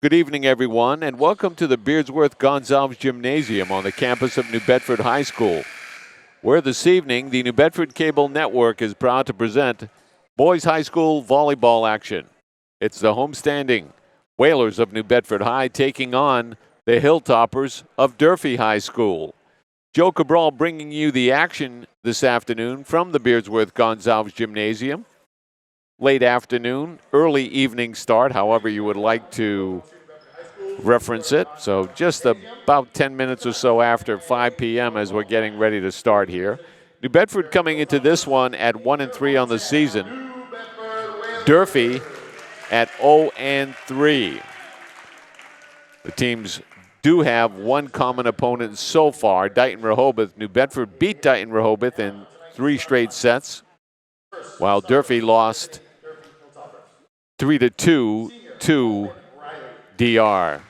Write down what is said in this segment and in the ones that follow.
Good evening, everyone, and welcome to the Beardsworth Gonzalez Gymnasium on the campus of New Bedford High School, where this evening the New Bedford Cable Network is proud to present boys high school volleyball action. It's the homestanding Whalers of New Bedford High taking on the Hilltoppers of Durfee High School. Joe Cabral bringing you the action this afternoon from the Beardsworth Gonzalez Gymnasium. Late afternoon, early evening start, however you would like to reference it. So just about 10 minutes or so after 5 p.m. as we're getting ready to start here. New Bedford coming into this one at 1-3 on the season. Durfee at 0-3. The teams do have one common opponent so far, Dighton Rehoboth. New Bedford beat Dighton Rehoboth in 3 straight sets, while Durfee lost 3-2 to DR.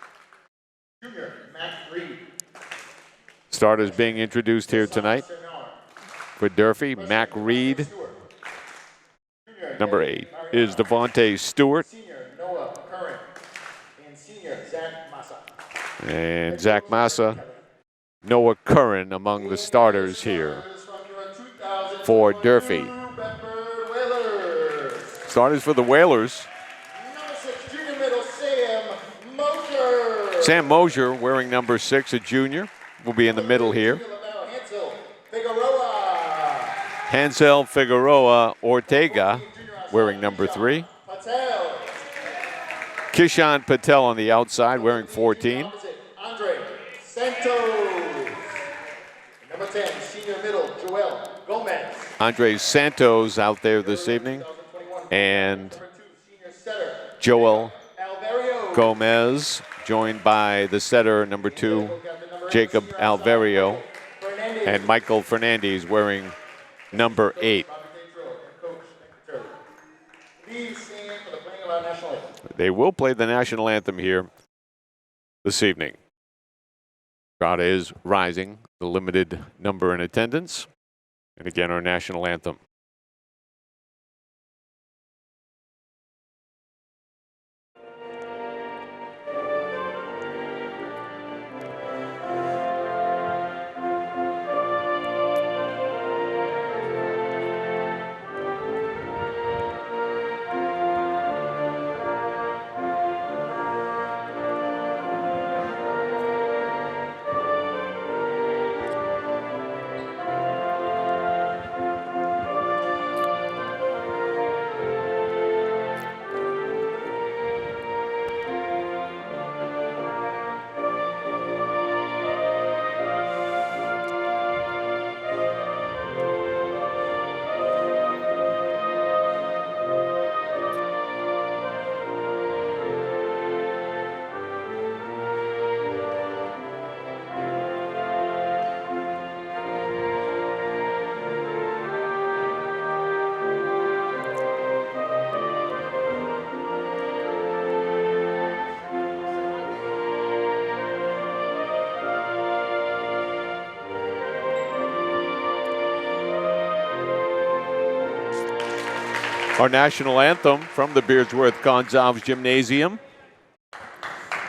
Starters being introduced here tonight for Durfee. Mac Reed. Number 8 is Devontae Stewart. And Zach Massa. Noah Curran among the starters here for Durfee. Starters for the Whalers. Sam Mosier, wearing number 6, a junior, will be in the middle here. Hansel Figueroa Ortega, wearing number 3. Kishan Patel on the outside, wearing 14. Number 10, senior middle, Joel Gomez. Andre Santos out there this evening. And Joel Gomez, joined by the setter, number 2, Jacob Alverio, and Michael Fernandez wearing number 8. They will play the national anthem here this evening. Crowd is rising, the limited number in attendance, and again our national anthem. Our national anthem from the Beardsworth Gonzalez Gymnasium.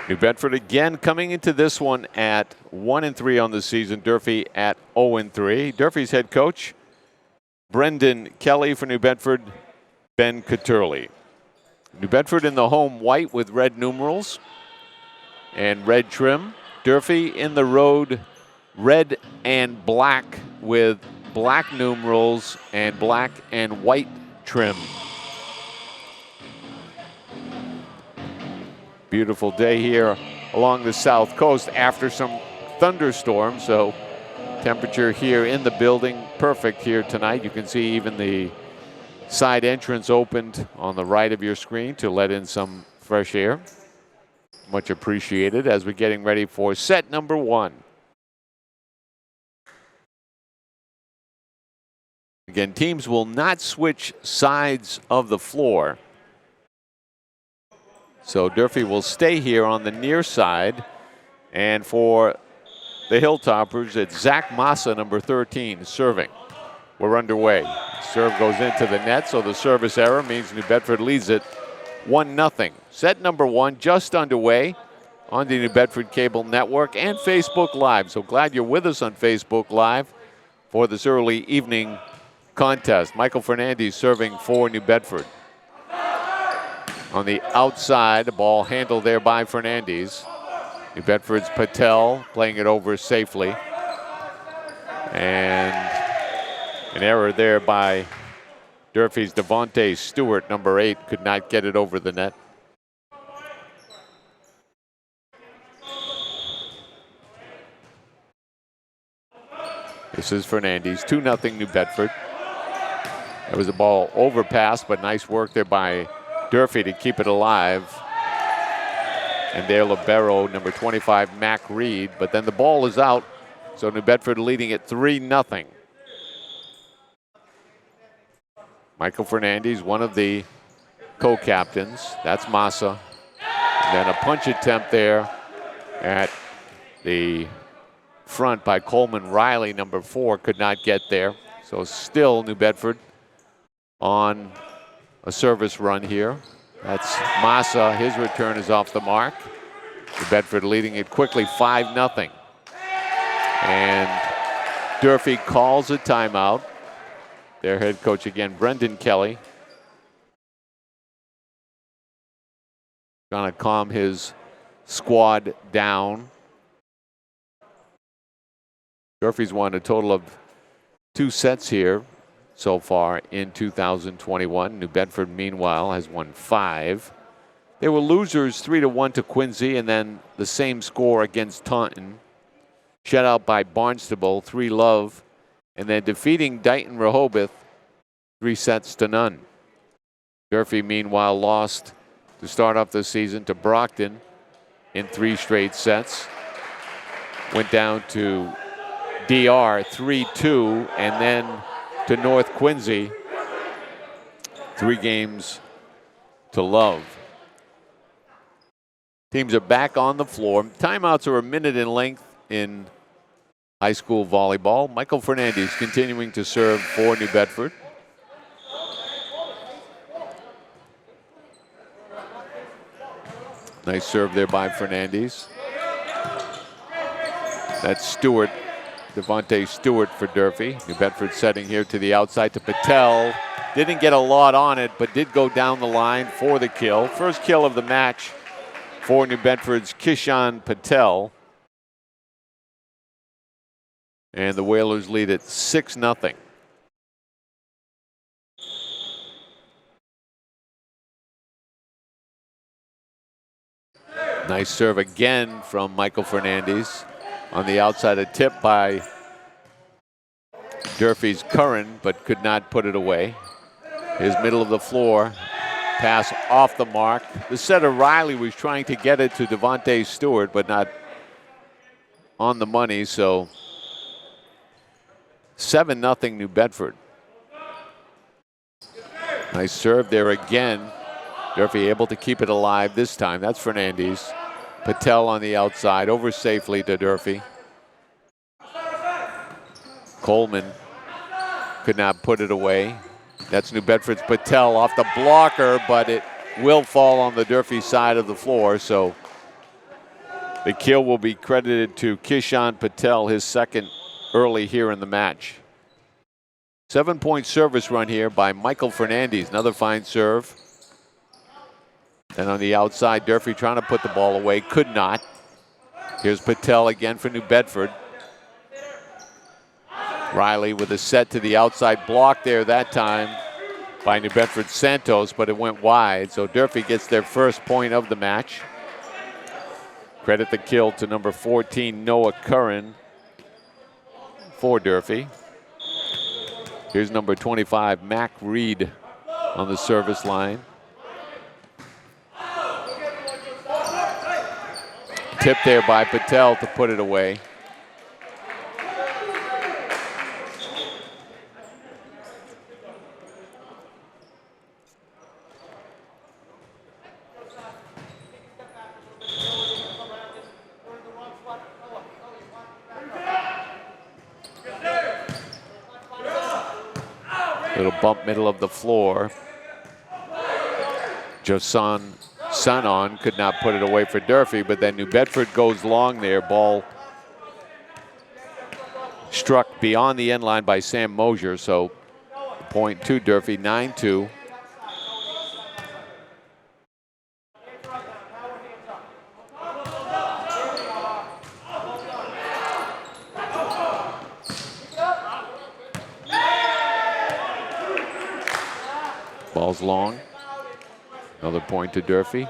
New Bedford again coming into this one at 1-3 on the season. Durfee at 0-3. Durfee's head coach, Brendan Kelly. For New Bedford, Ben Caturley. New Bedford in the home white with red numerals and red trim. Durfee in the road red and black with black numerals and black and white trim. Beautiful day here along the south coast after some thunderstorms, so temperature here in the building perfect here tonight. You can see even the side entrance opened on the right of your screen to let in some fresh air. Much appreciated as we're getting ready for set number 1. Again, teams will not switch sides of the floor. So Durfee will stay here on the near side. And for the Hilltoppers, it's Zach Massa, number 13, serving. We're underway. Serve goes into the net, so the service error means New Bedford leads it 1-0. Set number 1 just underway on the New Bedford Cable Network and Facebook Live. So glad you're with us on Facebook Live for this early evening contest. Michael Fernandez serving for New Bedford. On the outside, the ball handled there by Fernandez. New Bedford's Patel playing it over safely. And an error there by Durfee's Devontae Stewart, number 8, could not get it over the net. This is Fernandez, 2-0 New Bedford. There was a ball overpass, but nice work there by Durfee to keep it alive. And there libero, number 25, Mac Reed. But then the ball is out, so New Bedford leading it 3-0. Michael Fernandez, one of the co-captains. That's Massa. And then a punch attempt there at the front by Coleman Riley, number 4, could not get there. So still New Bedford on a service run here. That's Massa. His return is off the mark. New Bedford leading it quickly 5-0. And Durfee calls a timeout. Their head coach again, Brendan Kelly. Gonna calm his squad down. Durfee's won a total of 2 sets here so far in 2021. New Bedford, meanwhile, has won 5. They were losers 3-1 to Quincy, and then the same score against Taunton. Shut out by Barnstable, 3-love, and then defeating Dighton Rehoboth 3-0. Durfee, meanwhile, lost to start off the season to Brockton in 3 straight sets. Went down to DR 3-2, and then to North Quincy 3-0. Teams are back on the floor. Timeouts are a minute in length in high school volleyball. Michael Fernandez continuing to serve for New Bedford. Nice serve there by Fernandez. That's Stewart, Devontae Stewart for Durfee. New Bedford setting here to the outside to Patel. Didn't get a lot on it, but did go down the line for the kill. First kill of the match for New Bedford's Kishan Patel. And the Whalers lead at 6-0. Nice serve again from Michael Fernandez. On the outside, a tip by Durfee's Curran, but could not put it away. His middle of the floor pass off the mark. The setter Riley was trying to get it to Devontae Stewart, but not on the money, so 7-0 New Bedford. Nice serve there again. Durfee able to keep it alive this time. That's Fernandez. Patel on the outside, over safely to Durfee. Coleman could not put it away. That's New Bedford's Patel off the blocker, but it will fall on the Durfee side of the floor, so the kill will be credited to Kishan Patel, his second early here in the match. 7-point service run here by Michael Fernandez. Another fine serve. And on the outside, Durfee trying to put the ball away, could not. Here's Patel again for New Bedford. Riley with a set to the outside, block there that time by New Bedford Santos, but it went wide. So Durfee gets their first point of the match. Credit the kill to number 14, Noah Curran for Durfee. Here's number 25, Mac Reed on the service line. Tip there by Patel to put it away. Little bump middle of the floor. Josan Sanon could not put it away for Durfee, but then New Bedford goes long there. Ball struck beyond the end line by Sam Mosier, so point to Durfee, 9-2. Ball's long. Another point to Durfee.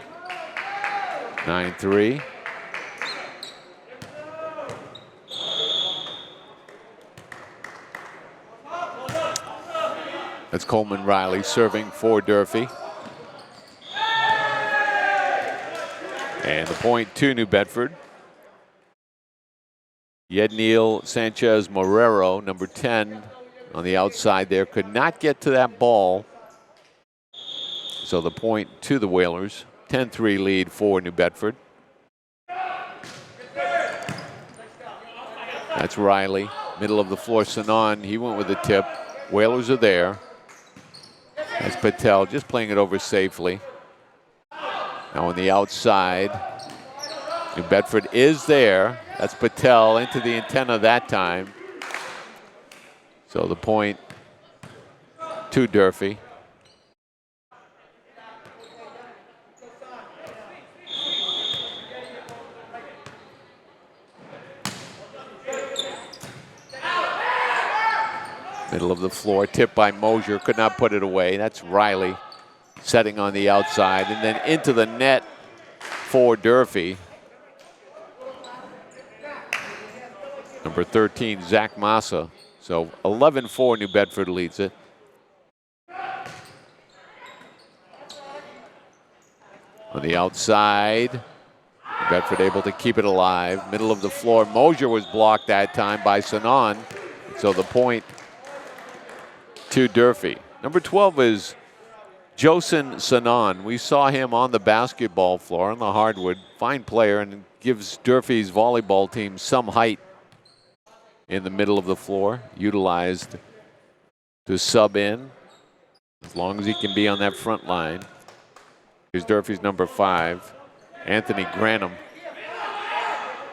9-3. That's Coleman Riley serving for Durfee. And the point to New Bedford. Yedniel Sanchez Morero, number 10, on the outside there, could not get to that ball. So the point to the Whalers. 10-3 lead for New Bedford. That's Riley. Middle of the floor, Sanon. He went with the tip. Whalers are there. That's Patel just playing it over safely. Now on the outside, New Bedford is there. That's Patel into the antenna that time. So the point to Durfee. Middle of the floor, tipped by Mosier, could not put it away. That's Riley setting on the outside, and then into the net for Durfee. Number 13, Zach Massa. So 11-4, New Bedford leads it. On the outside, New Bedford able to keep it alive. Middle of the floor, Mosier was blocked that time by Sanon. So the point to Durfee. Number 12 is Josan Sanon. We saw him on the basketball floor on the hardwood. Fine player and gives Durfee's volleyball team some height in the middle of the floor. Utilized to sub in as long as he can be on that front line. Here's Durfee's number 5, Anthony Granum,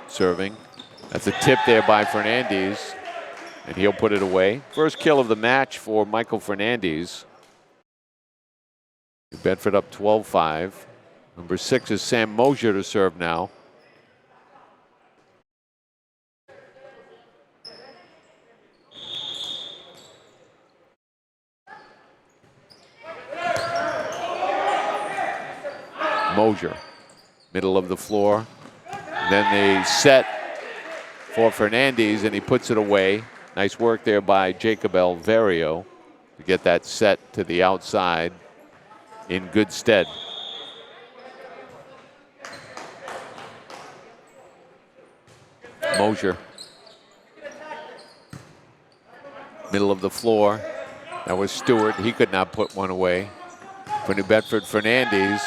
serving. That's a tip there by Fernandez. And he'll put it away. First kill of the match for Michael Fernandez. New Bedford up 12-5. Number 6 is Sam Mosier to serve now. Mosier, middle of the floor. Then they set for Fernandez, and he puts it away. Nice work there by Jacob Alverio to get that set to the outside in good stead. Mosier. Middle of the floor. That was Stewart. He could not put one away. For New Bedford, Fernandez.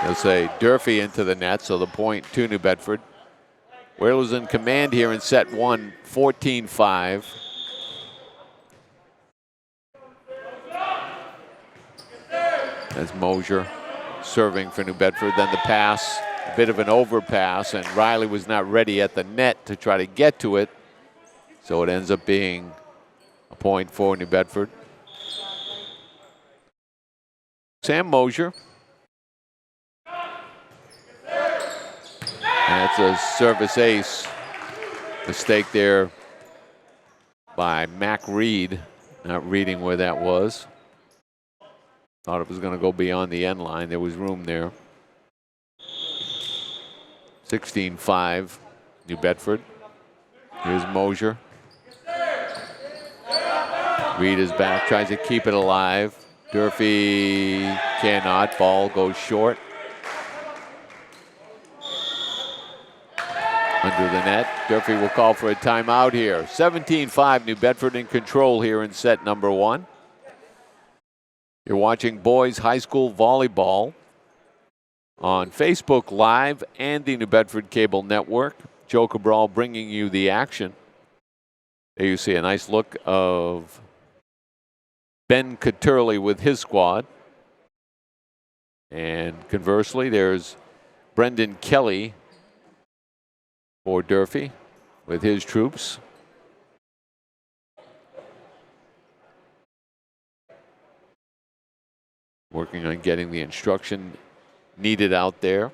They'll say Durfee into the net, so the point to New Bedford. Whalers in command here in set 1, 14-5. That's Mosier serving for New Bedford. Then the pass, a bit of an overpass, and Riley was not ready at the net to try to get to it. So it ends up being a point for New Bedford. Sam Mosier. That's a service ace. Mistake there by Mac Reed, not reading where that was. Thought it was going to go beyond the end line. There was room there. 16-5, New Bedford. Here's Mosier. Reed is back, tries to keep it alive. Durfee cannot. Ball goes short. Under the net. Durfee will call for a timeout here. 17-5, New Bedford in control here in set number 1. You're watching boys high school volleyball on Facebook Live and the New Bedford Cable Network. Joe Cabral bringing you the action. There you see a nice look of Ben Caturley with his squad. And conversely, there's Brendan Kelly for Durfee with his troops. Working on getting the instruction needed out there.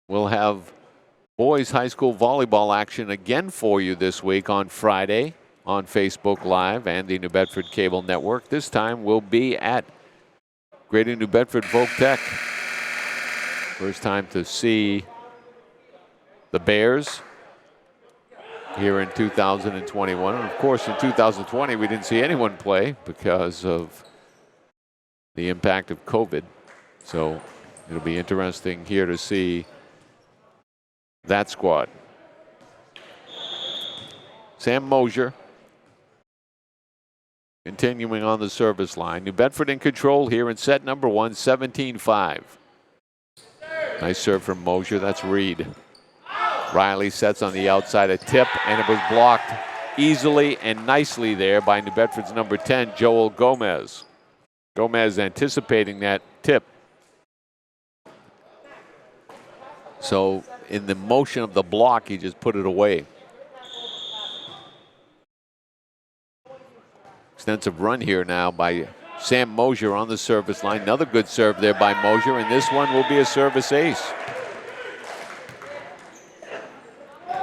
We'll have boys high school volleyball action again for you this week on Friday on Facebook Live and the New Bedford Cable Network. This time we'll be at Greater New Bedford Folk Tech. First time to see the Bears here in 2021. And of course, in 2020, we didn't see anyone play because of the impact of COVID. So it'll be interesting here to see that squad. Sam Mosier continuing on the service line. New Bedford in control here in set number 1, 17-5. Nice serve from Mosier. That's Reed. Riley sets on the outside a tip, and it was blocked easily and nicely there by New Bedford's number 10, Joel Gomez. Gomez anticipating that tip. So in the motion of the block, he just put it away. Extensive run here now by Sam Mosier on the service line. Another good serve there by Mosier, and this one will be a service ace.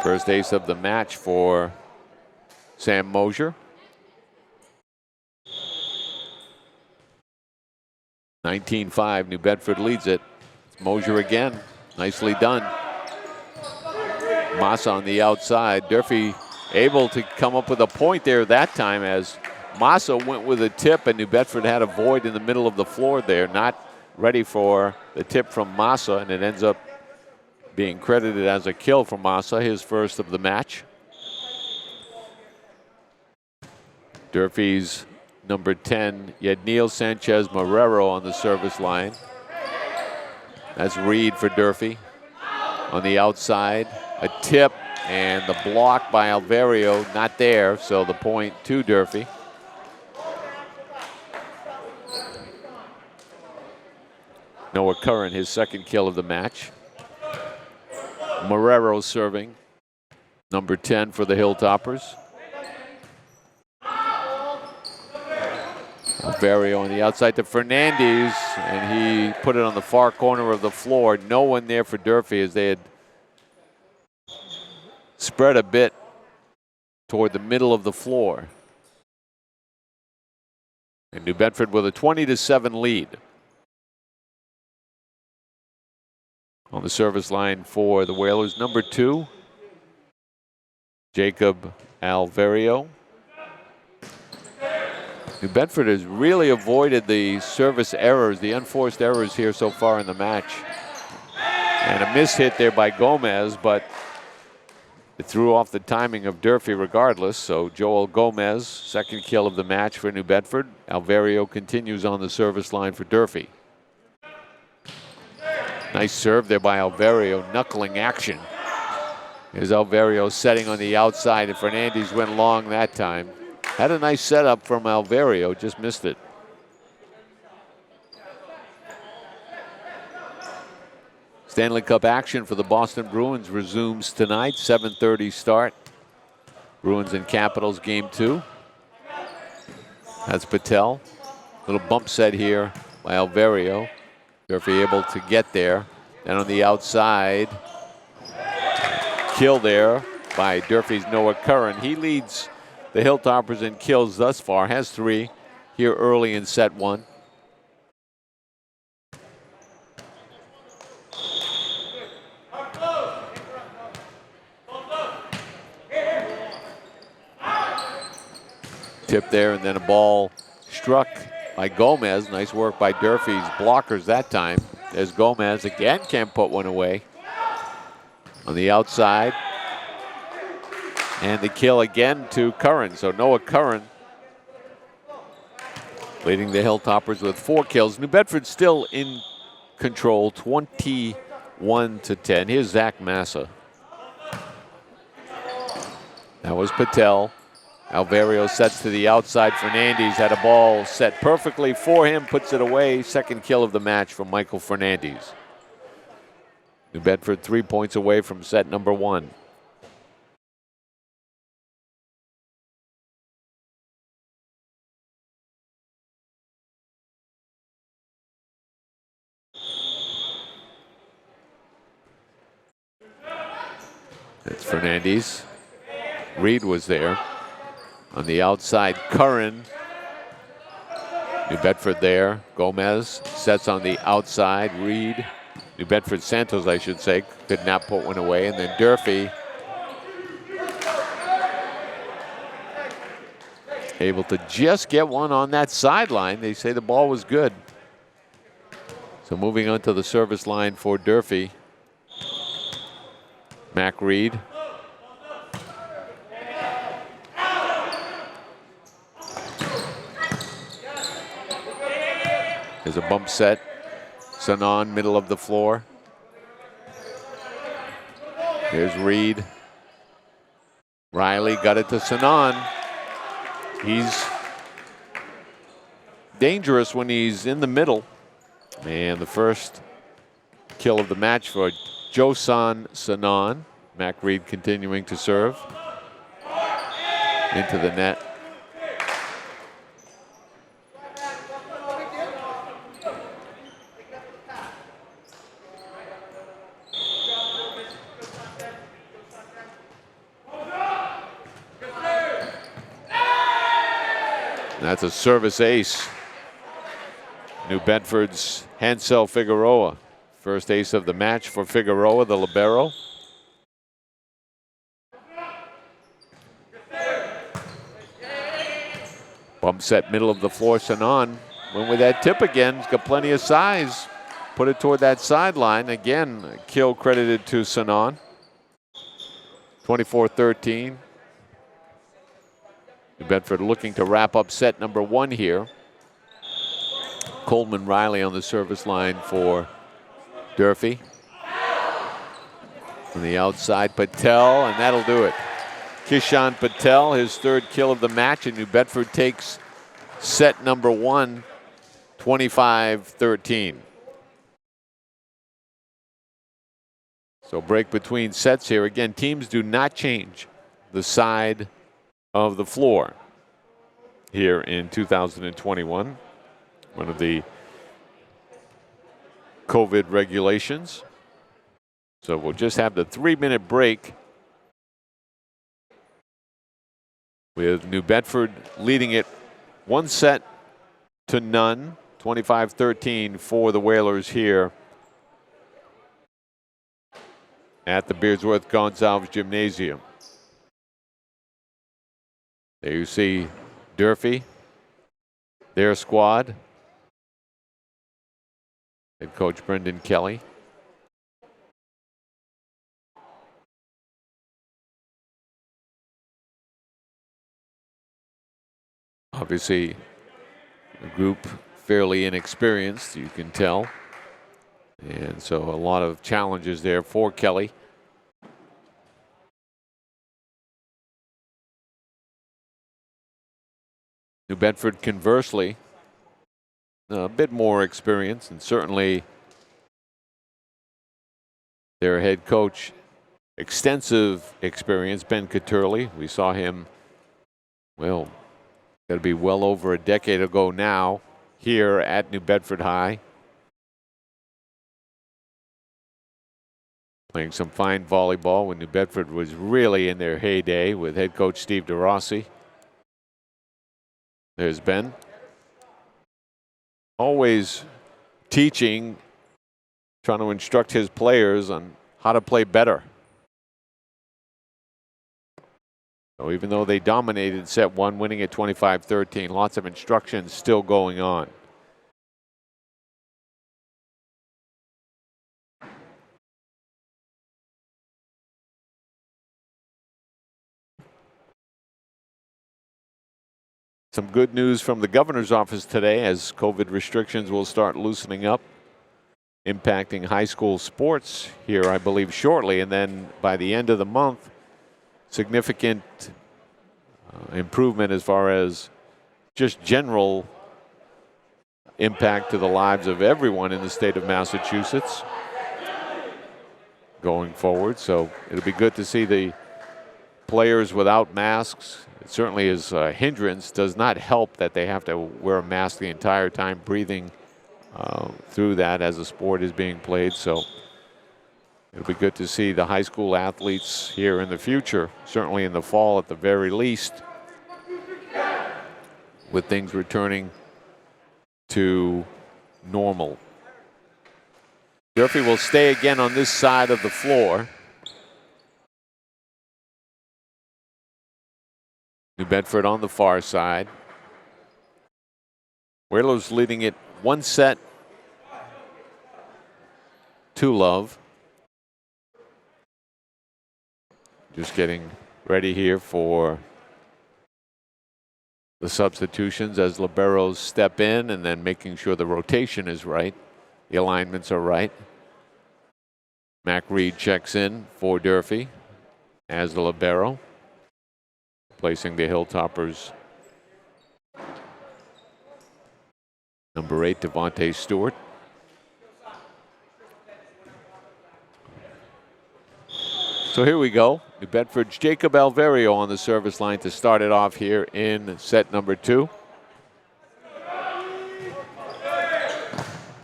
First ace of the match for Sam Mosier. 19-5, New Bedford leads it. It's Mosier again. Nicely done. Massa on the outside. Durfee able to come up with a point there that time as Massa went with a tip, and New Bedford had a void in the middle of the floor there. Not ready for the tip from Massa, and it ends up being credited as a kill for Massa, his first of the match. Durfee's number 10, Yadniel Sanchez Marrero on the service line. That's Reed for Durfee. On the outside, a tip, and the block by Alvario, not there, so the point to Durfee. Noah Curran, his second kill of the match. Marrero serving, number 10 for the Hilltoppers. Alvario on the outside to Fernandez, and he put it on the far corner of the floor. No one there for Durfee as they had spread a bit toward the middle of the floor. And New Bedford with a 20-7 lead. On the service line for the Whalers, number 2, Jacob Alvario. New Bedford has really avoided the service errors, the unforced errors here so far in the match. And a miss hit there by Gomez, but it threw off the timing of Durfee regardless. So Joel Gomez, second kill of the match for New Bedford. Alvario continues on the service line for Durfee. Nice serve there by Alvario, knuckling action. Here's Alvario setting on the outside, and Fernandez went long that time. Had a nice setup from Alvario, just missed it. Stanley Cup action for the Boston Bruins resumes tonight, 7:30 start. Bruins and Capitals game 2. That's Patel. Little bump set here by Alvario. Durfee able to get there. Then on the outside, kill there by Durfee's Noah Curran. He leads the Hilltoppers in kills thus far, has 3 here early in set 1. Tip there, and then a ball struck by Gomez. Nice work by Durfee's blockers that time. There's Gomez again, can't put one away. On the outside. And the kill again to Curran. So Noah Curran leading the Hilltoppers with 4 kills. New Bedford still in control, 21-10. Here's Zach Massa. That was Patel. Alvario sets to the outside. Fernandez had a ball set perfectly for him, puts it away. Second kill of the match from Michael Fernandez. New Bedford 3 points away from set number 1. That's Fernandez. Reed was there. On the outside, Curran. New Bedford there. Gomez sets on the outside. Reed. New Bedford Santos, I should say, could not put one away. And then Durfee able to just get one on that sideline. They say the ball was good. So moving on to the service line for Durfee. Mac Reed. There's a bump set. Sanon, middle of the floor. Here's Reed. Riley got it to Sanon. He's dangerous when he's in the middle. And the first kill of the match for Josan Sanon. Mac Reed continuing to serve. Into the net. That's a service ace. New Bedford's Hansel Figueroa. First ace of the match for Figueroa, the libero. Bump set, middle of the floor, Sanon. Went with that tip again. He's got plenty of size. Put it toward that sideline. Again, a kill credited to Sanon. 24-13. New Bedford looking to wrap up set number 1 here. Coleman Riley on the service line for Durfee. On the outside, Patel, and that'll do it. Kishan Patel, his third kill of the match, and New Bedford takes set number 1, 25-13. So break between sets here. Again, teams do not change the side of the floor here in 2021. One of the COVID regulations. So we'll just have the 3-minute break with New Bedford leading it 1-0, 25-13 for the Whalers here at the Beardsworth Gonzalez Gymnasium. There you see Durfee, their squad. Head coach Brendan Kelly. Obviously, the group fairly inexperienced, you can tell. And so a lot of challenges there for Kelly. New Bedford, conversely, a bit more experience, and certainly their head coach, extensive experience, Ben Catterley. We saw him, well, that'll be well over a decade ago now, here at New Bedford High. Playing some fine volleyball when New Bedford was really in their heyday with head coach Steve DeRossi. There's Ben. Always teaching, trying to instruct his players on how to play better. So even though they dominated set 1, winning at 25-13, lots of instruction still going on. Some good news from the governor's office today as COVID restrictions will start loosening up, impacting high school sports here, I believe, shortly. And then by the end of the month, significant improvement as far as just general impact to the lives of everyone in the state of Massachusetts going forward. So it'll be good to see the players without masks. It certainly is a hindrance. Does not help that they have to wear a mask the entire time, breathing through that as the sport is being played. So it'll be good to see the high school athletes here in the future, certainly in the fall at the very least, with things returning to normal. Durfee will stay again on this side of the floor. New Bedford on the far side. Whalers leading it 1-2 love. Just getting ready here for the substitutions as liberos step in, and then making sure the rotation is right. The alignments are right. Mac Reed checks in for Durfee as the libero, placing the Hilltoppers. Number 8, Devontae Stewart. So here we go. New Bedford's Jacob Alverio on the service line to start it off here in set number 2.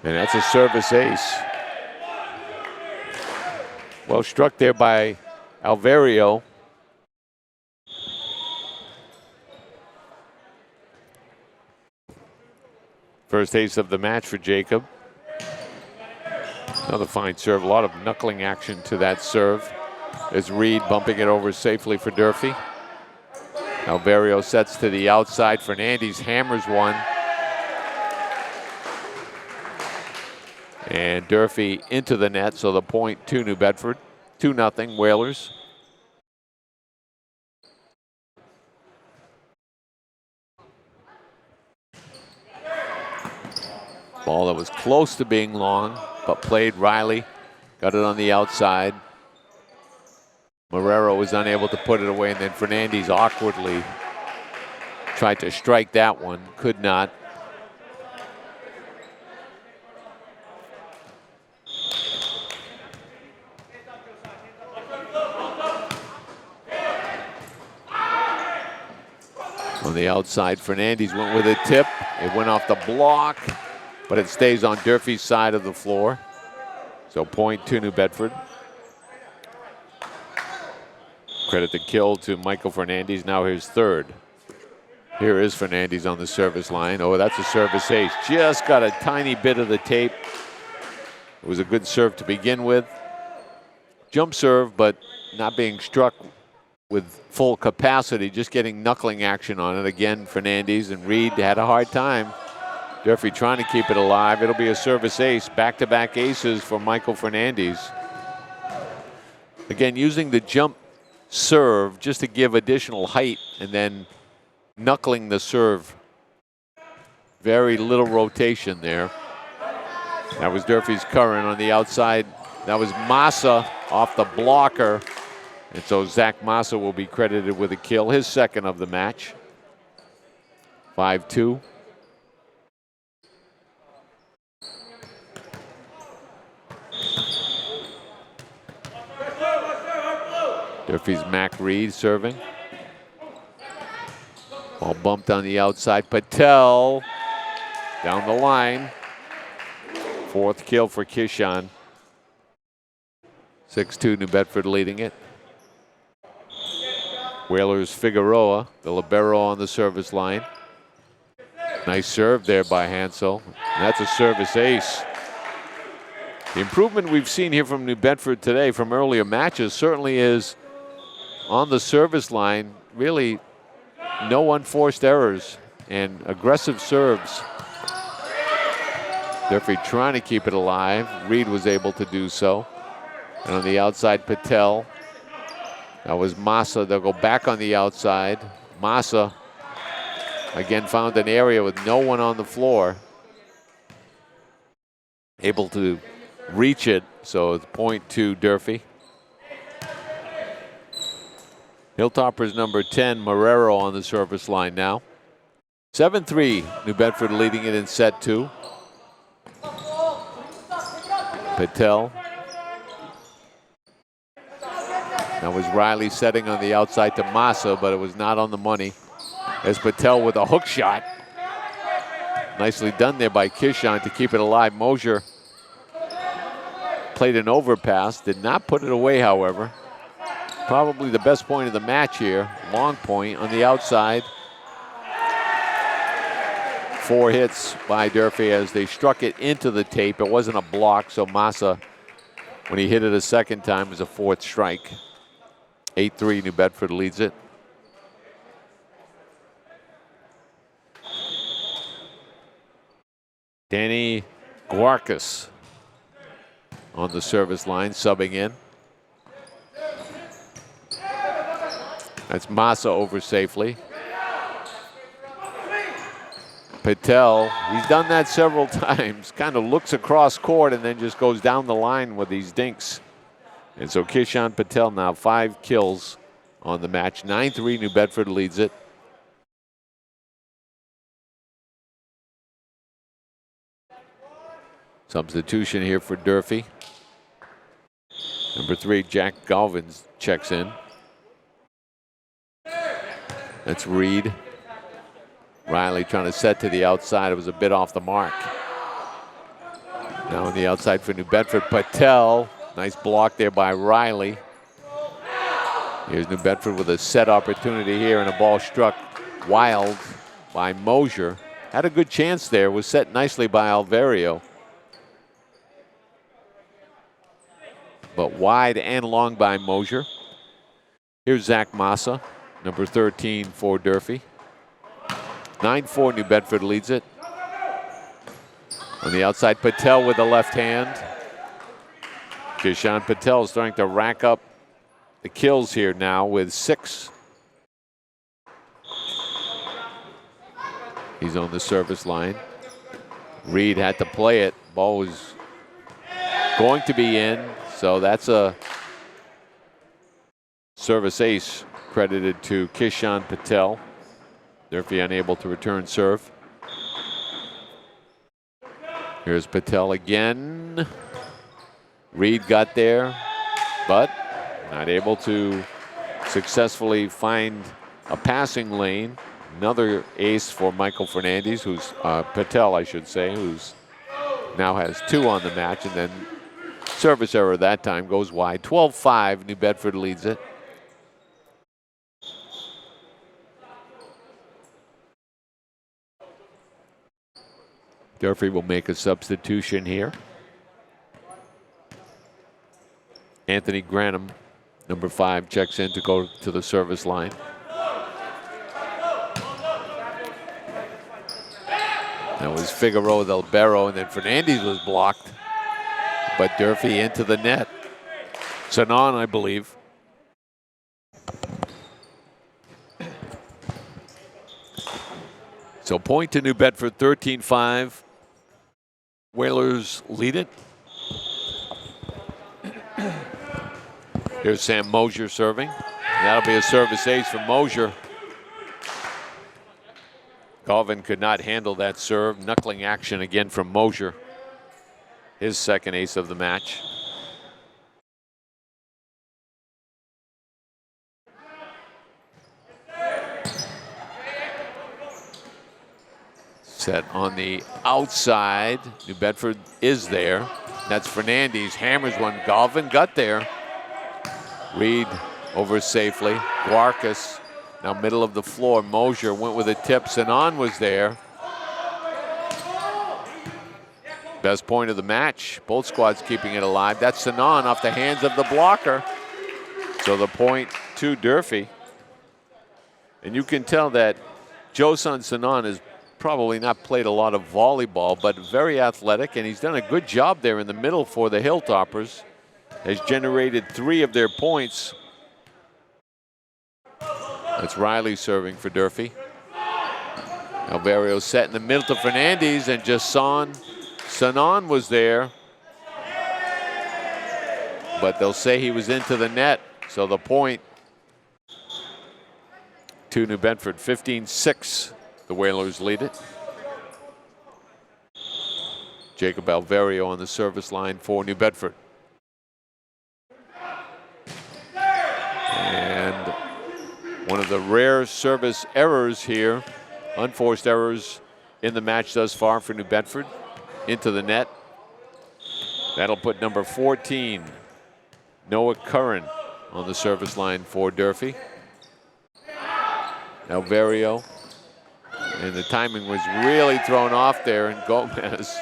And that's a service ace. Well struck there by Alverio. First ace of the match for Jacob. Another fine serve. A lot of knuckling action to that serve. As Reed bumping it over safely for Durfee. Alverio sets to the outside. Fernandez hammers one. And Durfee into the net, so the point to New Bedford. 2-0 Whalers. Ball that was close to being long, but played. Riley got it on the outside. Marrero was unable to put it away, and then Fernandez awkwardly tried to strike that one, could not. On the outside, Fernandez went with a tip. It went off the block, but it stays on Durfee's side of the floor. So point to New Bedford. Credit the kill to Michael Fernandez, now his third. Here is Fernandez on the service line. Oh, that's a service ace. Just got a tiny bit of the tape. It was a good serve to begin with. Jump serve, but not being struck with full capacity, just getting knuckling action on it. Again, Fernandez and Reed had a hard time. Durfee trying to keep it alive. It'll be a service ace. Back-to-back aces for Michael Fernandez. Again, using the jump serve just to give additional height and then knuckling the serve. Very little rotation there. That was Durfee's Curran on the outside. That was Massa off the blocker. And so Zach Massa will be credited with a kill, his second of the match. 5-2. Durfee's Mac Reed serving. Ball bumped on the outside. Patel down the line. Fourth kill for Kishan. 6-2 New Bedford leading it. Whalers Figueroa, the libero on the service line. Nice serve there by Hansel. And that's a service ace. The improvement we've seen here from New Bedford today from earlier matches certainly is on the service line. Really no unforced errors and aggressive serves. Durfee trying to keep it alive. Reed was able to do so. And on the outside, Patel. That was Massa. They'll go back on the outside. Massa again found an area with no one on the floor. Able to reach it, so it's point to Durfee. Hilltoppers number 10, Marrero, on the service line now. 7-3, New Bedford leading it in set 2. Patel. That was Riley setting on the outside to Massa, but it was not on the money. As Patel with a hook shot. Nicely done there by Kishon to keep it alive. Mosier played an overpass, did not put it away, however. Probably the best point of the match here. Long point on the outside. 4 hits by Durfee as they struck it into the tape. It wasn't a block, so Massa, when he hit it a second time, was a 4th strike. 8-3, New Bedford leads it. Danny Guarcus on the service line, subbing in. That's Massa over safely. Patel, he's done that several times, kind of looks across court and then just goes down the line with these dinks. And so Kishon Patel now 5 kills on the match. 9-3, New Bedford leads it. Substitution here for Durfee. Number 3, Jack Galvin checks in. That's Reed. Riley trying to set to the outside. It was a bit off the mark. Now on the outside for New Bedford, Patel. Nice block there by Riley. Here's New Bedford with a set opportunity here, and a ball struck wild by Mosier. Had a good chance there. Was set nicely by Alvario. But wide and long by Mosier. Here's Zach Massa, number 13 for Durfee. 9-4, New Bedford leads it. On the outside, Patel with the left hand. Kishon Patel is starting to rack up the kills here now with 6. He's on the service line. Reed had to play it. Ball was going to be in, so that's a service ace credited to Kishon Patel. Durfee unable to return serve. Here's Patel again. Reed got there, but not able to successfully find a passing lane. Another ace for Michael Fernandez, who's Patel, I should say, who's now has 2 on the match, and then service error that time goes wide. 12-5, New Bedford leads it. Durfee will make a substitution here. Anthony Granum, number 5, checks in to go to the service line. That was Figueroa del Barro, and then Fernandez was blocked. But Durfee into the net. Sanon, I believe. So point to New Bedford, 13-5. Whalers lead it. Here's Sam Mosier serving. That'll be a service ace for Mosier. Galvin could not handle that serve. Knuckling action again from Mosier. His second ace of the match. Set on the outside. New Bedford is there. That's Fernandez. Hammers one. Galvin got there. Reed over safely. Guarcus now middle of the floor. Mosier went with a tip. Sanon was there. Best point of the match. Both squads keeping it alive. That's Sanon off the hands of the blocker. So the point to Durfee. And you can tell that Joson Sanon has probably not played a lot of volleyball, but very athletic, and he's done a good job there in the middle for the Hilltoppers. Has generated 3 of their points. That's Riley serving for Durfee. Alvario set in the middle to Fernandez, and just Sanon was there. But they'll say he was into the net, so the point to New Bedford. 15-6, the Whalers lead it. Jacob Alverio on the service line for New Bedford. And one of the rare service errors here, unforced errors in the match thus far for New Bedford, into the net. That'll put number 14, Noah Curran, on the service line for Durfee. Alverio, and the timing was really thrown off there, and Gomez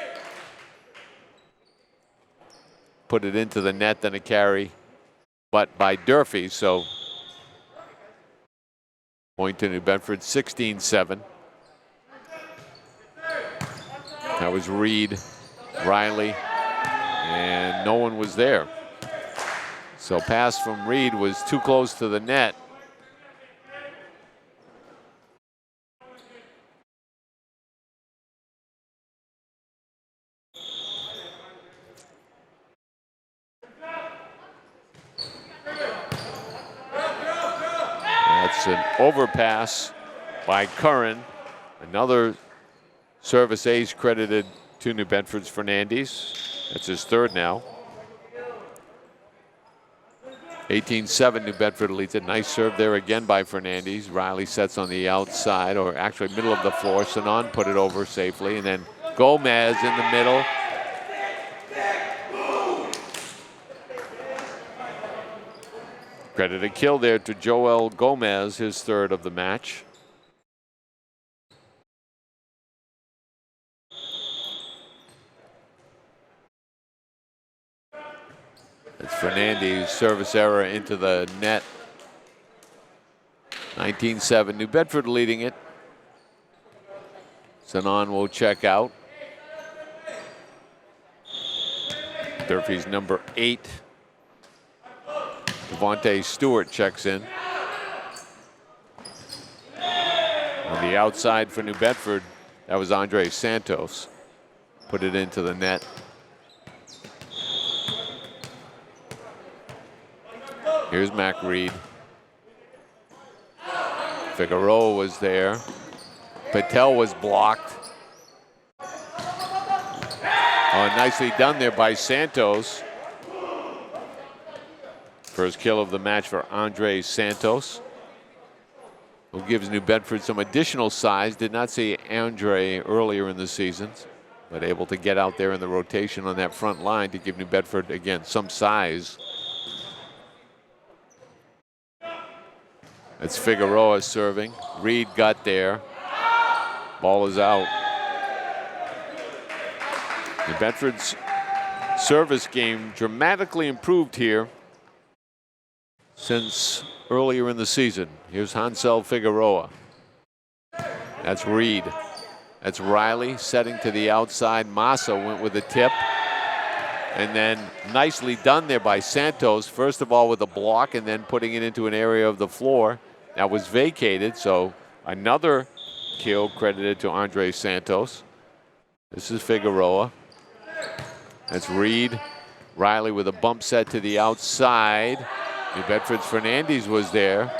put it into the net, then a carry, but by Durfee, so point to New Bedford, 16-7. That was Reed, Riley, and no one was there. So pass from Reed was too close to the net. That's an overpass by Curran. Another service ace credited to New Bedford's Fernandez. That's his third now. 18-7, New Bedford leads it. Nice serve there again by Fernandez. Riley sets on the outside, or actually middle of the floor. Sanon put it over safely, and then Gomez in the middle. Credit a kill there to Joel Gomez, his third of the match. It's Fernandez, service error into the net. 19-7, New Bedford leading it. Sanon will check out. Durfee's number 8. Devontae Stewart checks in. On the outside for New Bedford, that was Andre Santos. Put it into the net. Here's Mac Reed. Figueroa was there. Patel was blocked. Oh, nicely done there by Santos. First kill of the match for Andre Santos, who gives New Bedford some additional size. Did not see Andre earlier in the season, but able to get out there in the rotation on that front line to give New Bedford, again, some size. It's Figueroa serving. Reed got there. Ball is out. New Bedford's service game dramatically improved here since earlier in the season. Here's Hansel Figueroa. That's Reed. That's Riley setting to the outside. Massa went with a tip. And then nicely done there by Santos. First of all with a block and then putting it into an area of the floor that was vacated. So another kill credited to Andre Santos. This is Figueroa. That's Reed. Riley with a bump set to the outside. New Bedford's Fernandez was there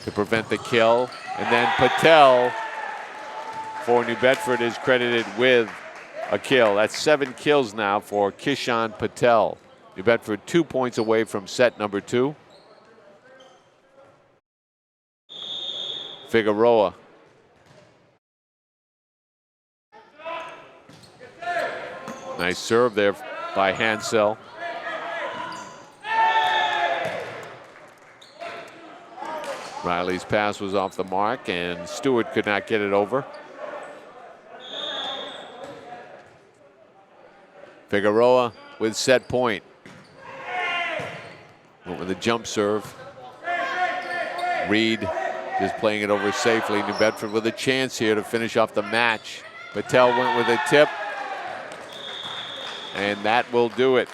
to prevent the kill. And then Patel for New Bedford is credited with a kill. That's 7 kills now for Kishan Patel. New Bedford 2 points away from set number 2. Figueroa. Nice serve there by Hansel. Riley's pass was off the mark, and Stewart could not get it over. Figueroa with set point. Went with a jump serve. Reed just playing it over safely. New Bedford with a chance here to finish off the match. Patel went with a tip, and that will do it.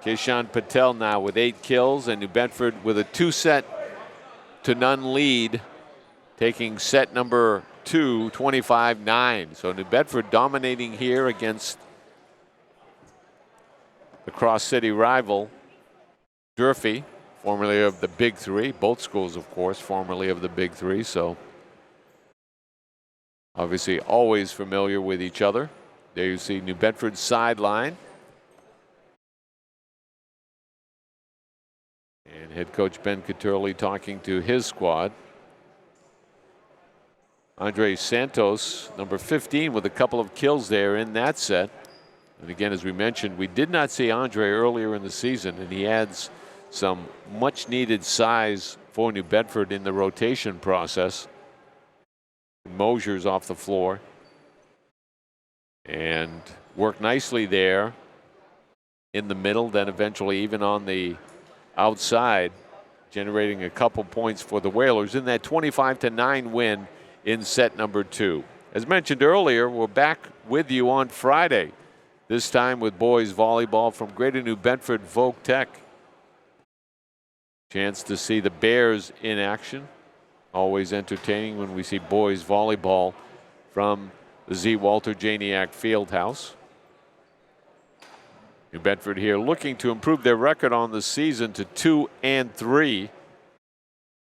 Kishan Patel now with 8 kills, and New Bedford with a 2-set-to-none lead, taking set number 2, 25-9. So New Bedford dominating here against the cross-city rival, Durfee, formerly of the Big Three. Both schools, of course, formerly of the Big Three. So obviously always familiar with each other. There you see New Bedford's sideline. And head coach Ben Caturli talking to his squad. Andre Santos, number 15, with a couple of kills there in that set. And again, as we mentioned, we did not see Andre earlier in the season, and he adds some much needed size for New Bedford in the rotation process. Mosier's off the floor and worked nicely there in the middle, then eventually even on the outside, generating a couple points for the Whalers in that 25-9 win in set number 2. As mentioned earlier, we're back with you on Friday, this time with boys volleyball from Greater New Bedford Voc Tech. Chance to see the Bears in action. Always entertaining when we see boys volleyball from the Z. Walter Janiak Fieldhouse. New Bedford here looking to improve their record on the season to 2-3.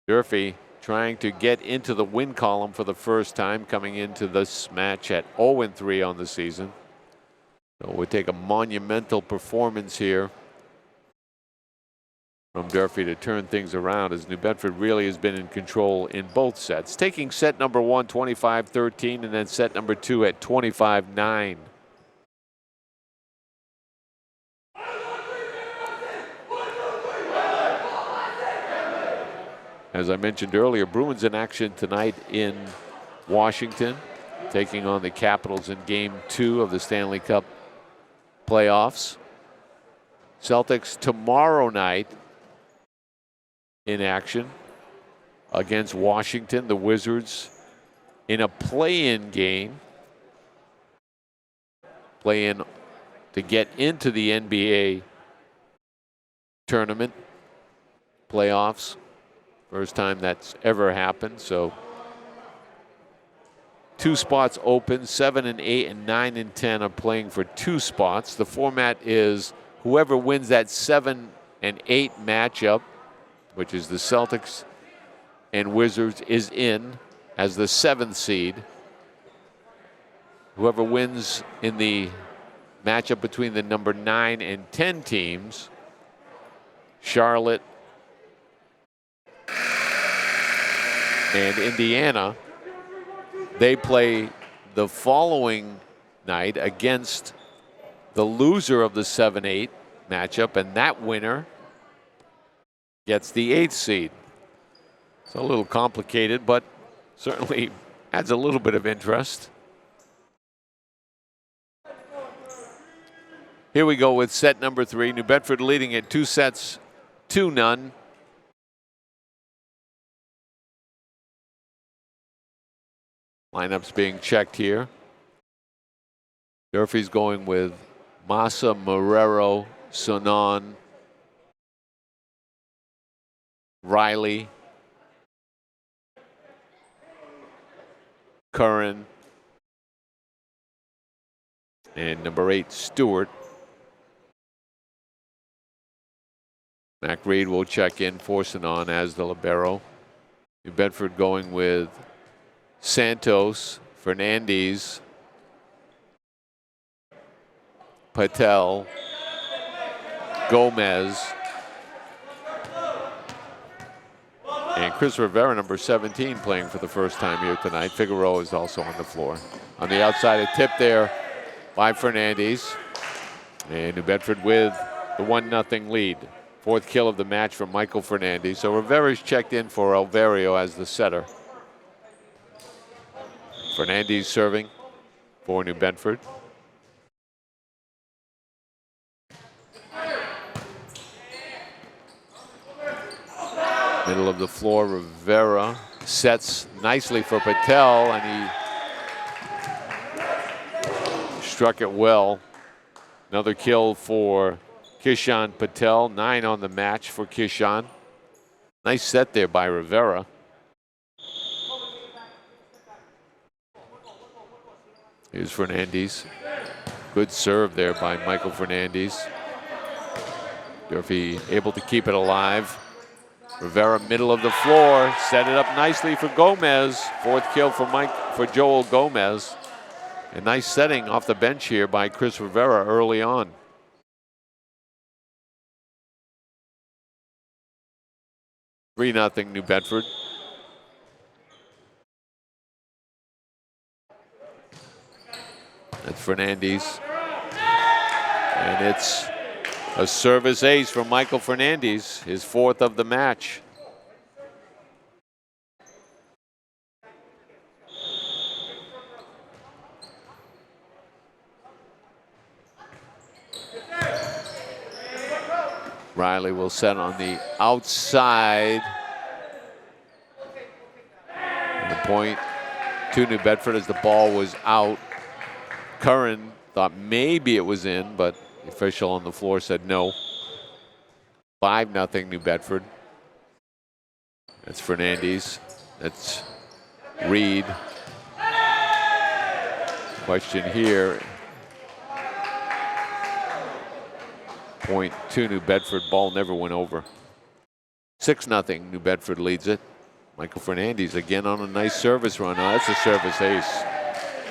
Durfee trying to get into the win column for the first time, coming into this match at 0-3 on the season. So we'll take a monumental performance here from Durfee to turn things around, as New Bedford really has been in control in both sets. Taking set number 1, 25-13, and then set number 2 at 25-9. As I mentioned earlier, Bruins in action tonight in Washington, taking on the Capitals in Game 2 of the Stanley Cup playoffs. Celtics tomorrow night in action against Washington. The Wizards in a play-in game. Play-in to get into the NBA tournament playoffs. First time that's ever happened. So 2 spots open. 7 and 8 and 9 and 10 are playing for 2 spots. The format is whoever wins that 7 and 8 matchup, which is the Celtics and Wizards, is in as the 7th seed. Whoever wins in the matchup between the number 9 and 10 teams, Charlotte and Indiana, they play the following night against the loser of the 7-8 matchup, and that winner gets the 8th seed. It's a little complicated, but certainly adds a little bit of interest. Here we go with set number 3. New Bedford leading at 2-0. Lineups being checked here. Durfee's going with Massa, Marrero, Sonon, Riley, Curran, and number 8, Stewart. Mac Reed will check in for Sonon as the libero. New Bedford going with Santos, Fernandez, Patel, Gomez, and Chris Rivera, number 17, playing for the first time here tonight. Figueroa is also on the floor. On the outside, a tip there by Fernandez. And New Bedford with the 1-0 lead. 4th kill of the match from Michael Fernandez. So Rivera's checked in for Alvario as the setter. Fernandez serving for New Bedford. Middle of the floor, Rivera sets nicely for Patel, and he struck it well. Another kill for Kishan Patel, 9 on the match for Kishan. Nice set there by Rivera. Here's Fernandez. Good serve there by Michael Fernandez. Durfee able to keep it alive. Rivera, middle of the floor, set it up nicely for Gomez. Fourth kill for Joel Gomez. A nice setting off the bench here by Chris Rivera early on. (3-0) New Bedford. That's Fernandez. And it's a service ace from Michael Fernandez, his fourth of the match. Riley will set on the outside. And the point to New Bedford as the ball was out. Curran thought maybe it was in, but the official on the floor said no. 5-0 New Bedford. That's Fernandez. That's Reed. Question here. Point to New Bedford. Ball never went over. 6-0 New Bedford leads it. Michael Fernandez again on a nice service run. Oh, that's a service ace.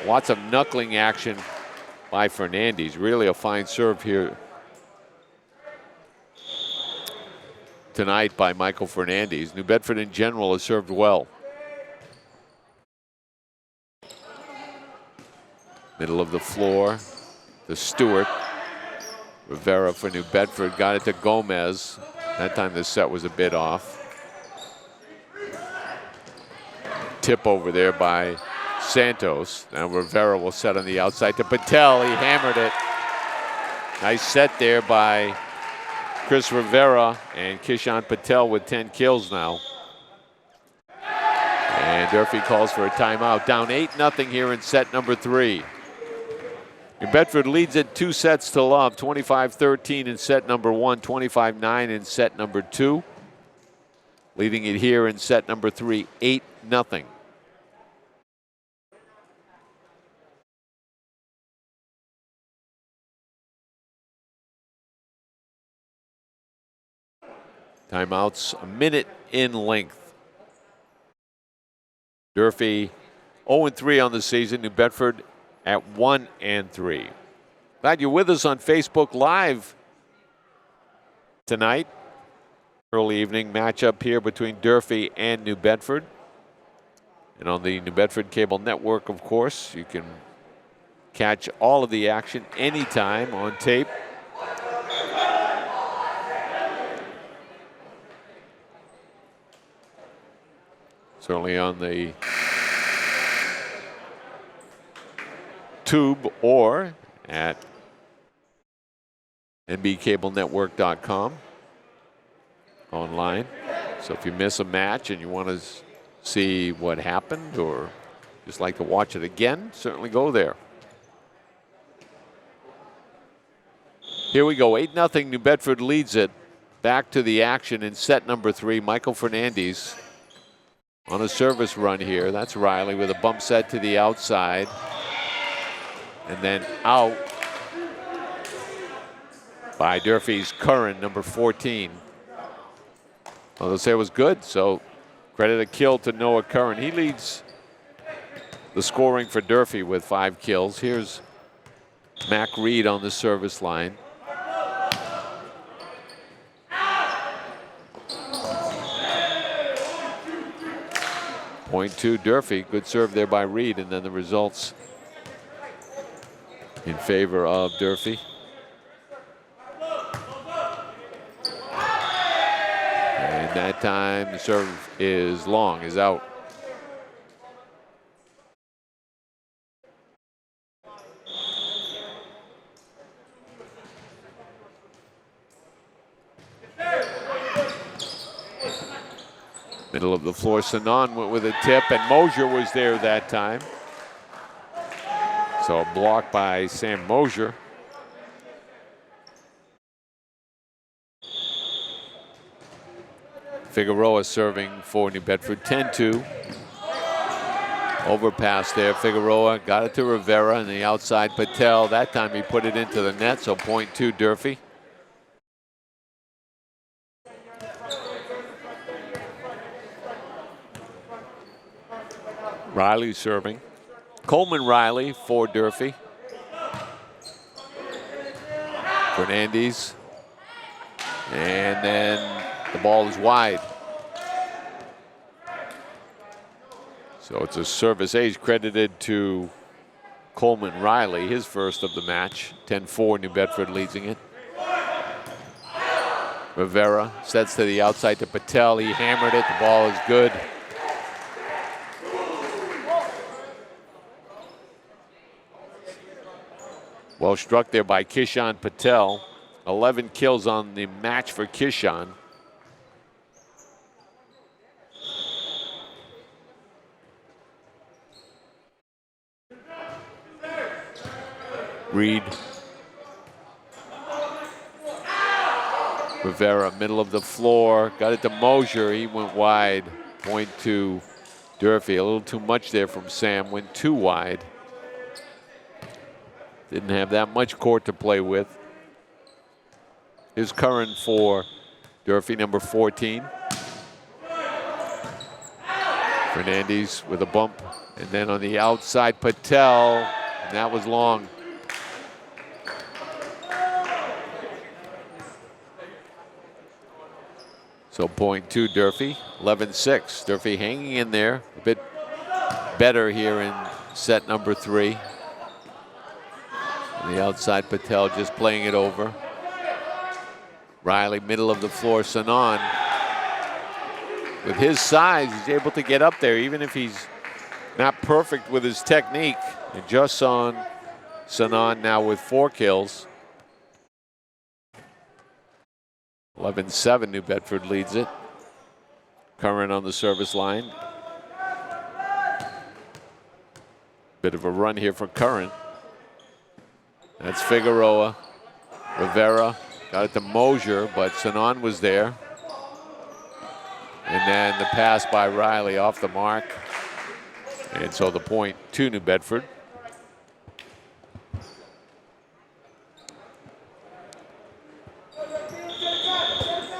Lots of knuckling action by Fernandez. Really a fine serve here tonight by Michael Fernandez. New Bedford in general has served well. Middle of the floor to Stewart. Rivera for New Bedford, got it to Gomez. That time the set was a bit off. Tip over there by Santos. Now Rivera will set on the outside to Patel. He hammered it. Nice set there by Chris Rivera, and Kishan Patel with 10 kills now. And Durfee calls for a timeout. Down 8-0 here in set number 3. New Bedford leads it 2-0, 25-13 in set number 1, 25-9 in set number 2. Leading it here in set number 3, 8-0. Timeouts a minute in length. Durfee 0-3 on the season. New Bedford at 1-3. Glad you're with us on Facebook Live tonight. Early evening matchup here between Durfee and New Bedford. And on the New Bedford Cable Network, of course, you can catch all of the action anytime on tape. Certainly on the tube or at nbcablenetwork.com online. So if you miss a match and you want to see what happened or just like to watch it again, certainly go there. Here we go, 8-0. New Bedford leads it. Back to the action in set number 3. Michael Fernandez on a service run here. That's Riley with a bump set to the outside. And then out by Durfee's Curran, number 14. Well, they'll say it was good, so credit a kill to Noah Curran. He leads the scoring for Durfee with 5 kills. Here's Mac Reed on the service line. Point to Durfee. Good serve there by Reed, and then the results in favor of Durfee. And that time the serve is long, is out. Middle of the floor, Sanan went with a tip, and Mosier was there that time. So a block by Sam Mosier. Figueroa serving for New Bedford, 10-2. Overpass there, Figueroa got it to Rivera and the outside Patel. That time he put it into the net, so point to Durfee. Riley serving. Coleman Riley for Durfee. Fernandez. And then the ball is wide. So it's a service ace credited to Coleman Riley, his first of the match. 10-4, New Bedford leading it. Rivera sets to the outside to Patel. He hammered it. The ball is good. Well struck there by Kishan Patel. 11 kills on the match for Kishan. Reed. Rivera, middle of the floor. Got it to Mosier. He went wide. Point to Durfee. A little too much there from Sam. Went too wide. Didn't have that much court to play with. Here's Curran for Durfee, number 14. Fernandez with a bump. And then on the outside, Patel. And that was long. So point to Durfee, 11-6. Durfee hanging in there a bit better here in set number 3. On the outside, Patel just playing it over. Riley, middle of the floor, Sanan. With his size, he's able to get up there, even if he's not perfect with his technique. And just on Sanan now with 4 kills. 11-7, New Bedford leads it. Curran on the service line. Bit of a run here for Curran. That's Figueroa. Rivera got it to Mosier, but Sanan was there. And then the pass by Riley off the mark. And so the point to New Bedford.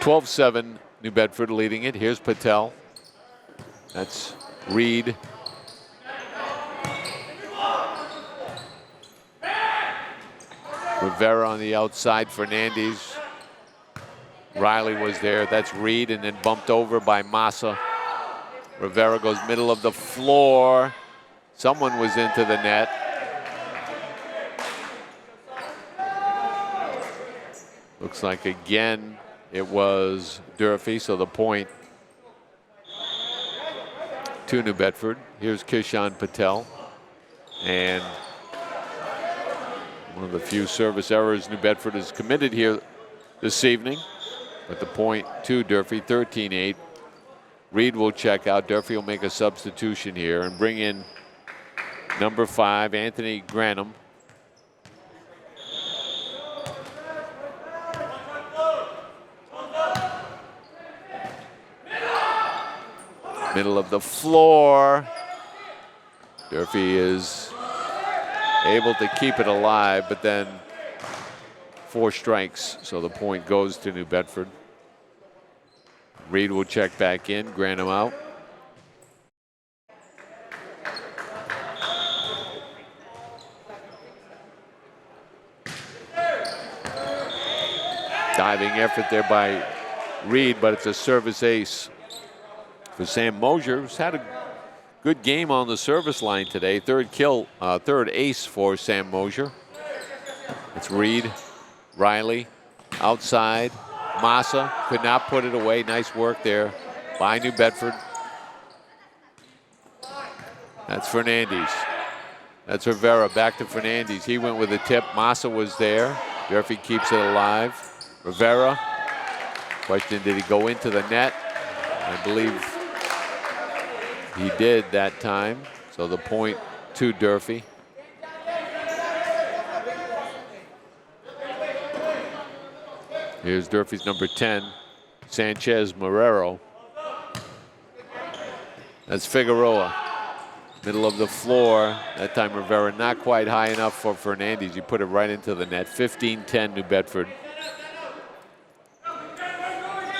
(12-7), New Bedford leading it. Here's Patel. That's Reed. Rivera on the outside, Fernandez. Riley was there. That's Reed, and then bumped over by Massa. Rivera goes middle of the floor. Someone was into the net. Looks like again it was Durfee, so the point to New Bedford. Here's Kishan Patel. And one of the few service errors New Bedford has committed here this evening. But the point to Durfee, 13-8. Reed will check out. Durfee will make a substitution here and bring in number 5, Anthony Granum. Middle of the floor. Durfee is able to keep it alive, but then 4 strikes, so the point goes to New Bedford. Reed will check back in, Granum out. Diving effort there by Reed, but it's a service ace for Sam Mosier, who's had a good game on the service line today. Third ace for Sam Mosier. It's Reed, Riley, outside. Massa could not put it away. Nice work there by New Bedford. That's Fernandez. That's Rivera, back to Fernandez. He went with a tip. Massa was there. Durfee keeps it alive. Rivera. Question, did he go into the net? I believe he did that time. So the point to Durfee. Here's Durfee's number 10, Sanchez Marrero. That's Figueroa. Middle of the floor. That time Rivera not quite high enough for Fernandez. He put it right into the net. 15-10 New Bedford.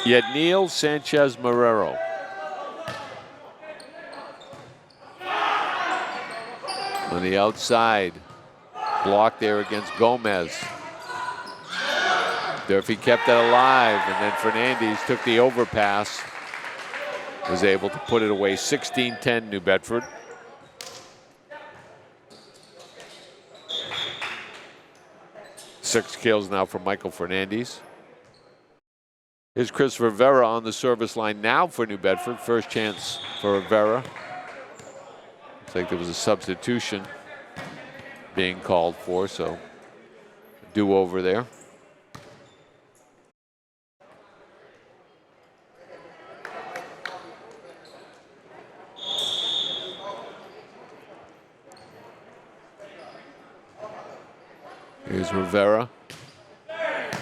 Yetniel Sanchez Marrero. On the outside, blocked there against Gomez. Durfee kept it alive, and then Fernandez took the overpass. Was able to put it away. 16-10 New Bedford. Six kills now for Michael Fernandez. Here's Chris Rivera on the service line now for New Bedford. First chance for Rivera. Looks like there was a substitution being called for, so do-over there. Here's Rivera.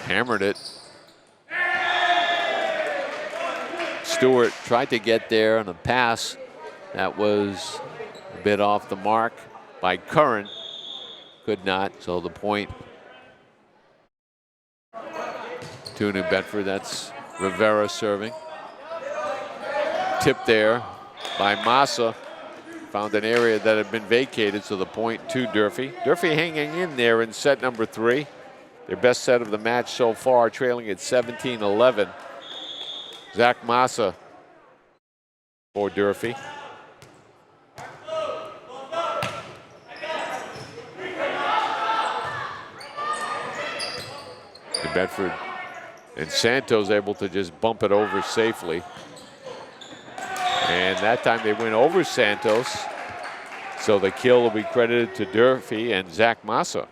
Hammered it. Stewart tried to get there on a pass that was a bit off the mark by Curran. Could not, so the point to New Bedford. That's Rivera serving. Tip there by Massa. Found an area that had been vacated, so the point to Durfee. Durfee hanging in there in set number 3. Their best set of the match so far, trailing at 17-11. Zach Massa for Durfee. New Bedford and Santos able to just bump it over safely. And that time they went over Santos. So the kill will be credited to Durfee and Zach Massa.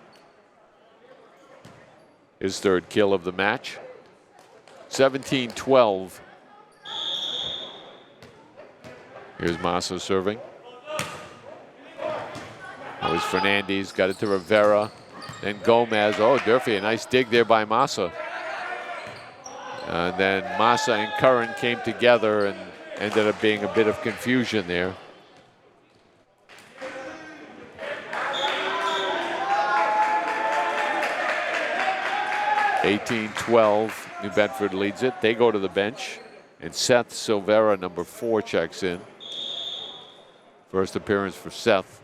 His third kill of the match. 17-12. Here's Massa serving. That was Fernandez, got it to Rivera. Then Gomez. Oh, Durfee, a nice dig there by Massa. And then Massa and Curran came together and ended up being a bit of confusion there. (18-12). New Bedford leads it. They go to the bench. And Seth Silvera, number 4, checks in. First appearance for Seth.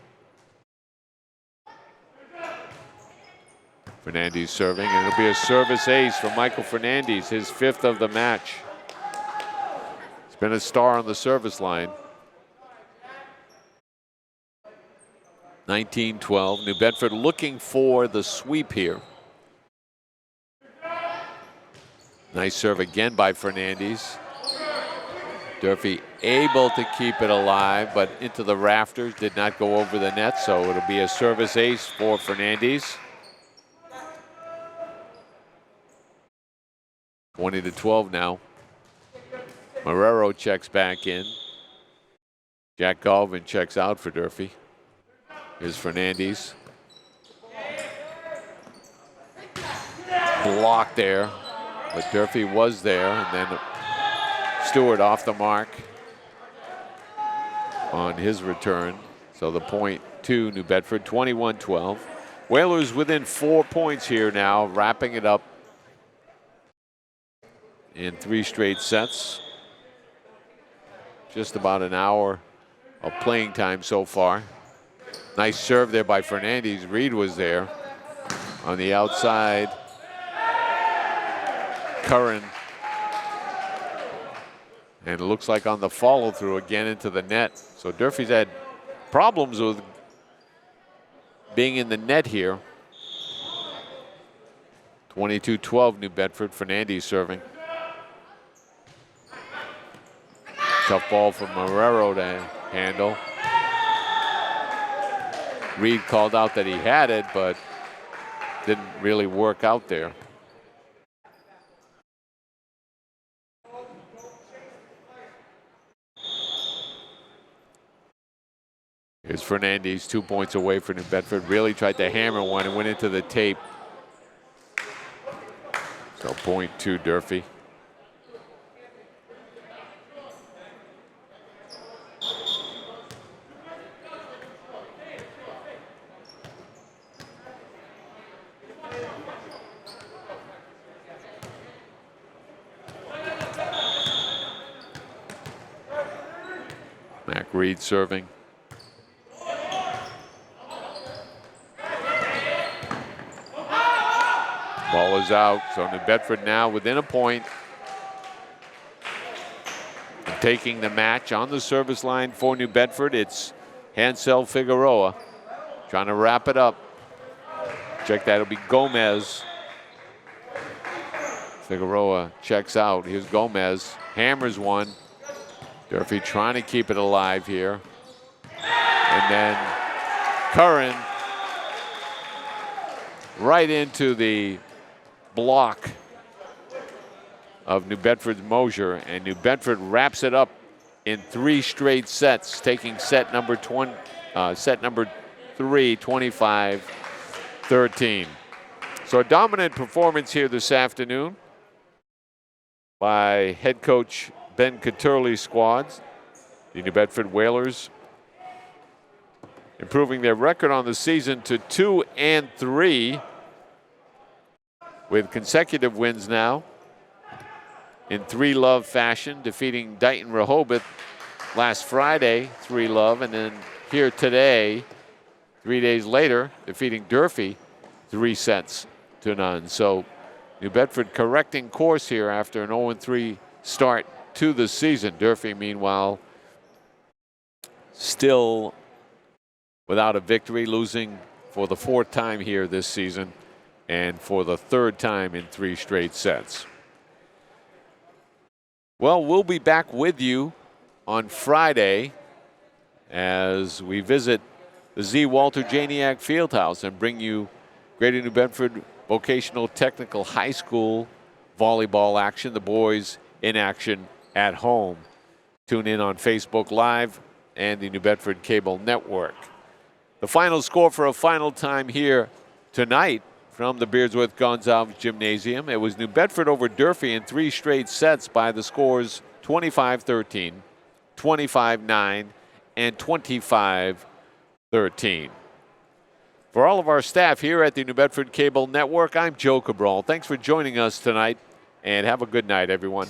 Fernandez serving, and it'll be a service ace for Michael Fernandez, his 5th of the match. He's been a star on the service line. 19-12. New Bedford looking for the sweep here. Nice serve again by Fernandez. Durfee able to keep it alive, but into the rafters, did not go over the net, so it'll be a service ace for Fernandez. 20-12 now. Marrero checks back in. Jack Galvin checks out for Durfee. Here's Fernandez. Blocked there, but Durfee was there, and then Stewart off the mark on his return. So the point to New Bedford, 21-12. Whalers within 4 points here now, wrapping it up in 3 straight sets. Just about an hour of playing time so far. Nice serve there by Fernandez. Reed was there on the outside. Curran. And it looks like on the follow through again into the net. So Durfee's had problems with being in the net here. 22-12 New Bedford. Fernandez serving. Tough ball from Marrero to handle. Reed called out that he had it, but didn't really work out there. Here's Fernandez, 2 points away for New Bedford. Really tried to hammer one and went into the tape. So point to Durfee. Mac Reed serving. Ball is out, so New Bedford now within a point. And taking the match on the service line for New Bedford, it's Hansel Figueroa trying to wrap it up. Check that, it'll be Gomez. Figueroa checks out. Here's Gomez, hammers one. Durfee trying to keep it alive here. And then Curran right into the block of New Bedford's Mosier, and New Bedford wraps it up in 3 straight sets, taking set number 3, 25-13. So a dominant performance here this afternoon by head coach Ben Caturli's squads. The New Bedford Whalers improving their record on the season to 2-3 with consecutive wins now in 3-love fashion, defeating Dighton Rehoboth last Friday, 3-love, and then here today, 3 days later, defeating Durfee 3-0. So New Bedford correcting course here after an 0-3 start to the season. Durfee, meanwhile, still without a victory, losing for the 4th time here this season and for the 3rd time in 3 straight sets. Well, we'll be back with you on Friday as we visit the Z. Walter Janiak Fieldhouse and bring you Greater New Bedford Vocational Technical High School volleyball action, the boys in action at home. Tune in on Facebook Live and the New Bedford Cable Network. The final score for a final time here tonight from the Beardsworth Gonzalez Gymnasium. It was New Bedford over Durfee in 3 straight sets by the scores 25-13, 25-9, and 25-13. For all of our staff here at the New Bedford Cable Network, I'm Joe Cabral. Thanks for joining us tonight, and have a good night, everyone.